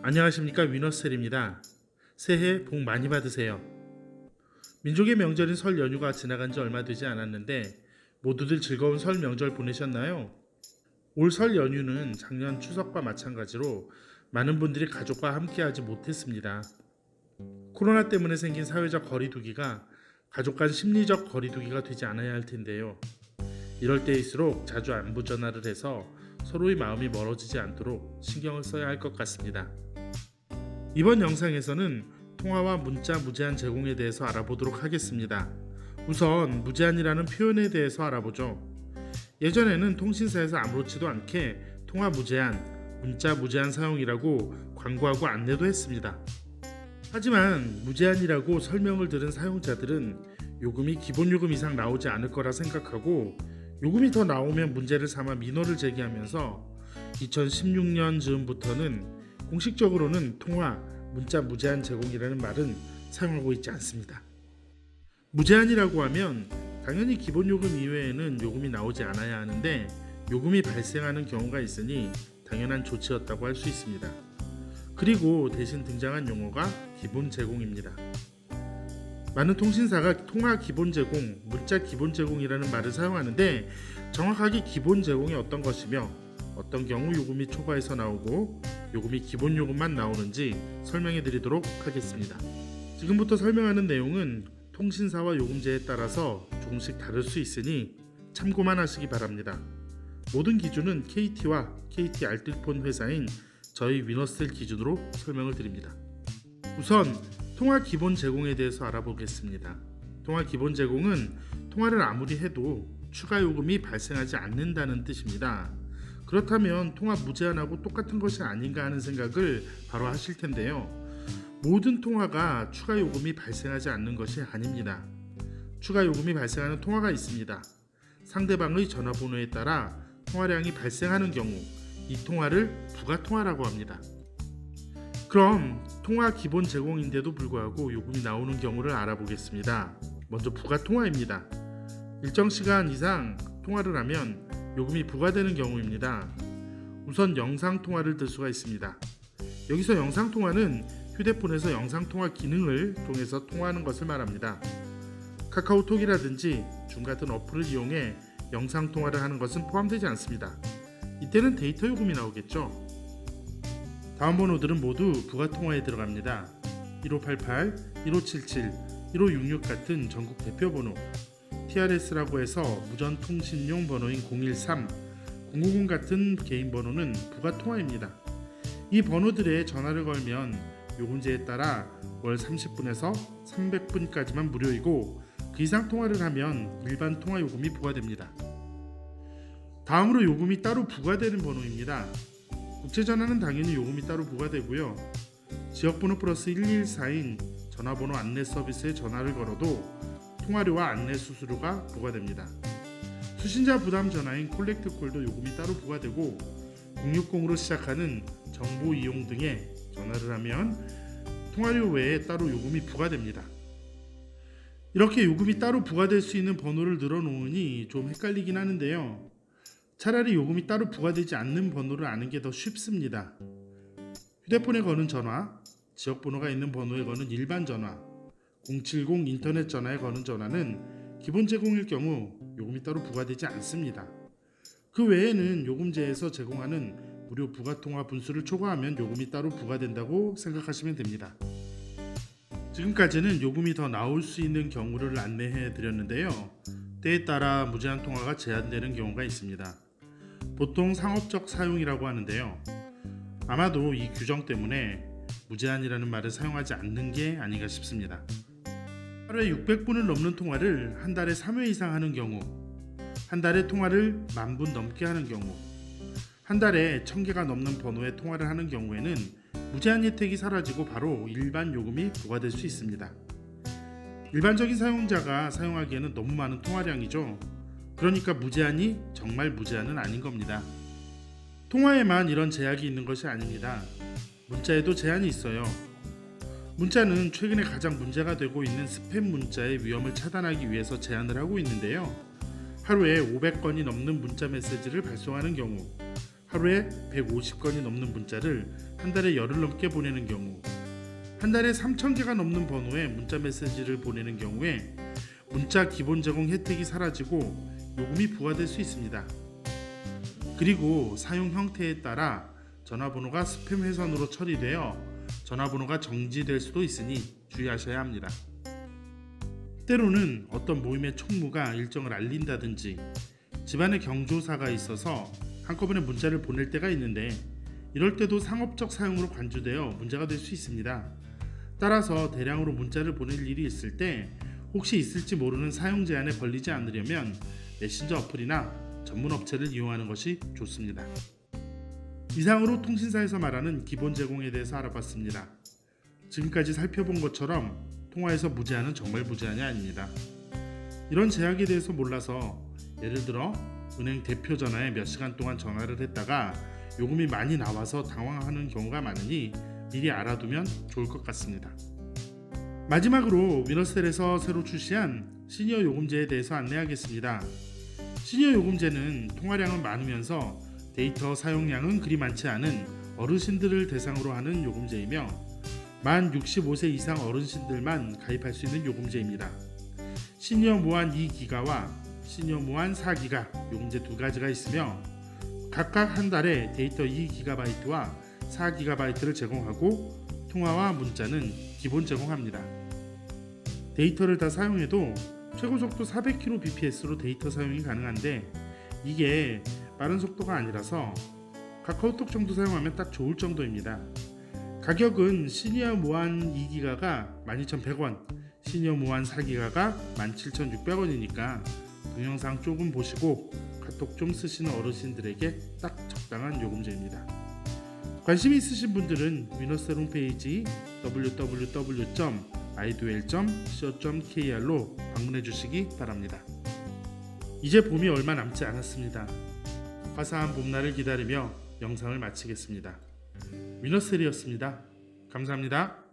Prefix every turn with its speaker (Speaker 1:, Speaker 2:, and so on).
Speaker 1: 안녕하십니까, 위너셀입니다. 새해 복 많이 받으세요. 민족의 명절인 설 연휴가 지나간 지 얼마 되지 않았는데 모두들 즐거운 설 명절 보내셨나요? 올 설 연휴는 작년 추석과 마찬가지로 많은 분들이 가족과 함께하지 못했습니다. 코로나 때문에 생긴 사회적 거리두기가 가족 간 심리적 거리두기가 되지 않아야 할 텐데요. 이럴 때일수록 자주 안부 전화를 해서 서로의 마음이 멀어지지 않도록 신경을 써야 할 것 같습니다. 이번 영상에서는 통화와 문자 무제한 제공에 대해서 알아보도록 하겠습니다. 우선 무제한이라는 표현에 대해서 알아보죠. 예전에는 통신사에서 아무렇지도 않게 통화 무제한, 문자 무제한 사용이라고 광고하고 안내도 했습니다. 하지만 무제한이라고 설명을 들은 사용자들은 요금이 기본 요금 이상 나오지 않을 거라 생각하고 요금이 더 나오면 문제를 삼아 민원을 제기하면서 2016년 즈음부터는 공식적으로는 통화, 문자 무제한 제공이라는 말은 사용하고 있지 않습니다. 무제한이라고 하면 당연히 기본 요금 이외에는 요금이 나오지 않아야 하는데 요금이 발생하는 경우가 있으니 당연한 조치였다고 할 수 있습니다. 그리고 대신 등장한 용어가 기본 제공입니다. 많은 통신사가 통화 기본 제공, 문자 기본 제공이라는 말을 사용하는데 정확하게 기본 제공이 어떤 것이며 어떤 경우 요금이 초과해서 나오고 요금이 기본 요금만 나오는지 설명해 드리도록 하겠습니다. 지금부터 설명하는 내용은 통신사와 요금제에 따라서 조금씩 다를 수 있으니 참고만 하시기 바랍니다. 모든 기준은 KT와 KT 알뜰폰 회사인 저희 위너셀 기준으로 설명을 드립니다. 우선 통화 기본 제공에 대해서 알아보겠습니다. 통화 기본 제공은 통화를 아무리 해도 추가 요금이 발생하지 않는다는 뜻입니다. 그렇다면 통화 무제한하고 똑같은 것이 아닌가 하는 생각을 바로 하실 텐데요. 모든 통화가 추가 요금이 발생하지 않는 것이 아닙니다. 추가 요금이 발생하는 통화가 있습니다. 상대방의 전화번호에 따라 통화량이 발생하는 경우 이 통화를 부가 통화라고 합니다. 그럼 통화 기본 제공인데도 불구하고 요금이 나오는 경우를 알아보겠습니다. 먼저 부가 통화입니다. 일정 시간 이상 통화를 하면 요금이 부과되는 경우입니다. 우선 영상통화를 들 수가 있습니다. 여기서 영상통화는 휴대폰에서 영상통화 기능을 통해서 통화하는 것을 말합니다. 카카오톡이라든지 줌 같은 어플을 이용해 영상통화를 하는 것은 포함되지 않습니다. 이때는 데이터 요금이 나오겠죠. 다음 번호들은 모두 부가통화에 들어갑니다. 1588, 1577, 1566 같은 전국 대표번호, TRS라고 해서 무전통신용 번호인 013, 050 같은 개인 번호는 부가통화입니다. 이 번호들에 전화를 걸면 요금제에 따라 월 30분에서 300분까지만 무료이고 그 이상 통화를 하면 일반 통화 요금이 부과됩니다. 다음으로 요금이 따로 부과되는 번호입니다. 국제전화는 당연히 요금이 따로 부과되고요. 지역번호 플러스 114인 전화번호 안내 서비스에 전화를 걸어도 통화료와 안내 수수료가 부과됩니다. 수신자 부담 전화인 콜렉트콜도 요금이 따로 부과되고 060으로 시작하는 정보 이용 등에 전화를 하면 통화료 외에 따로 요금이 부과됩니다. 이렇게 요금이 따로 부과될 수 있는 번호를 늘어놓으니 좀 헷갈리긴 하는데요. 차라리 요금이 따로 부과되지 않는 번호를 아는 게 더 쉽습니다. 휴대폰에 거는 전화, 지역번호가 있는 번호에 거는 일반 전화, 070 인터넷 전화에 거는 전화는 기본 제공일 경우 요금이 따로 부과되지 않습니다. 그 외에는 요금제에서 제공하는 무료 부가통화 분수를 초과하면 요금이 따로 부과된다고 생각하시면 됩니다. 지금까지는 요금이 더 나올 수 있는 경우를 안내해 드렸는데요. 때에 따라 무제한 통화가 제한되는 경우가 있습니다. 보통 상업적 사용이라고 하는데요. 아마도 이 규정 때문에 무제한이라는 말을 사용하지 않는 게 아닌가 싶습니다. 하루에 600분을 넘는 통화를 한 달에 3회 이상 하는 경우, 한 달에 통화를 10,000분 넘게 하는 경우, 한 달에 1000개가 넘는 번호에 통화를 하는 경우에는 무제한 혜택이 사라지고 바로 일반 요금이 부과될 수 있습니다. 일반적인 사용자가 사용하기에는 너무 많은 통화량이죠. 그러니까 무제한이 정말 무제한은 아닌 겁니다. 통화에만 이런 제약이 있는 것이 아닙니다. 문자에도 제한이 있어요. 문자는 최근에 가장 문제가 되고 있는 스팸 문자의 위험을 차단하기 위해서 제한을 하고 있는데요. 하루에 500건이 넘는 문자 메시지를 발송하는 경우, 하루에 150건이 넘는 문자를 한 달에 열흘 넘게 보내는 경우, 한 달에 3,000개가 넘는 번호에 문자 메시지를 보내는 경우에 문자 기본 제공 혜택이 사라지고 요금이 부과될 수 있습니다. 그리고 사용 형태에 따라 전화번호가 스팸 회선으로 처리되어 전화번호가 정지될 수도 있으니 주의하셔야 합니다. 때로는 어떤 모임의 총무가 일정을 알린다든지 집안에 경조사가 있어서 한꺼번에 문자를 보낼 때가 있는데 이럴 때도 상업적 사용으로 간주되어 문제가 될 수 있습니다. 따라서 대량으로 문자를 보낼 일이 있을 때 혹시 있을지 모르는 사용 제한에 걸리지 않으려면 메신저 어플이나 전문 업체를 이용하는 것이 좋습니다. 이상으로 통신사에서 말하는 기본 제공에 대해서 알아봤습니다. 지금까지 살펴본 것처럼 통화에서 무제한은 정말 무제한이 아닙니다. 이런 제약에 대해서 몰라서 예를 들어 은행 대표 전화에 몇 시간 동안 전화를 했다가 요금이 많이 나와서 당황하는 경우가 많으니 미리 알아두면 좋을 것 같습니다. 마지막으로 위너셀에서 새로 출시한 시니어 요금제에 대해서 안내하겠습니다. 시니어 요금제는 통화량은 많으면서 데이터 사용량은 그리 많지 않은 어르신들을 대상으로 하는 요금제이며 만 65세 이상 어르신들만 가입할 수 있는 요금제입니다. 시니어 무한 2기가와 시니어 무한 4기가 요금제 두 가지가 있으며 각각 한 달에 데이터 2GB와 4GB를 제공하고 통화와 문자는 기본 제공합니다. 데이터를 다 사용해도 최고 속도 400kbps로 데이터 사용이 가능한데 이게 빠른 속도가 아니라서 카카오톡 정도 사용하면 딱 좋을 정도입니다. 가격은 시니어 무한 2기가가 12,100원, 시니어 무한 4기가가 17,600원이니까 동영상 조금 보시고 카톡 좀 쓰시는 어르신들에게 딱 적당한 요금제입니다. 관심이 있으신 분들은 위너셀 홈페이지 www.idol.co.kr로 방문해 주시기 바랍니다. 이제 봄이 얼마 남지 않았습니다. 화사한 봄날을 기다리며 영상을 마치겠습니다. 위너셀이었습니다. 감사합니다.